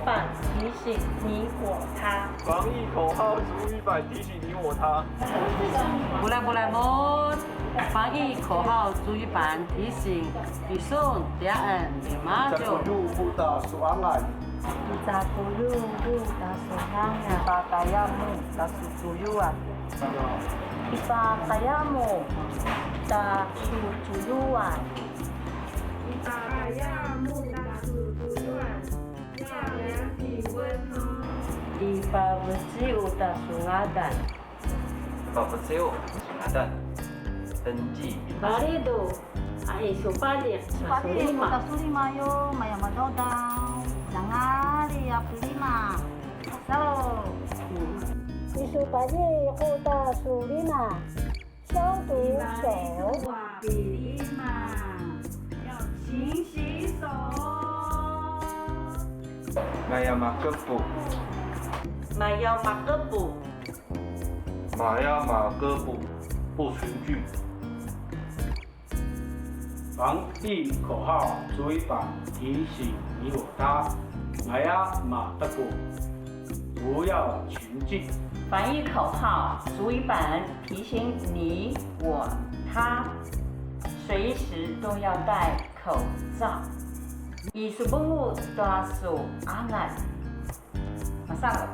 板提醒你我他。防疫口号主语板提醒你我他。Mulai-mulai防疫口号主语板提醒Isun Tiaan Limajo. Buta Suangan. Isapuluh buta sunangan. Patayamu Tasutuyuan. Ipatayamu tasutuyuan. Ipatayamu tasutuyuan. 要量体温哦。Ipabesiu tasungadan. Papaseo, Singatan. 登记。Marido, ay supali sa sulima. Sulima yo, maya madodang. Jangali ya lima. So, Isupali kuta sulima. 消毒手。比例嘛，要勤洗手。Maya Makebu. Maya Makebu. Maya Makebu. 不群聚。防疫口号主语板提醒你我他。马呀马德古，不要群聚。防疫口号主语板提醒你我他，随时都要戴口罩。Isubungu tasu angan. Masama.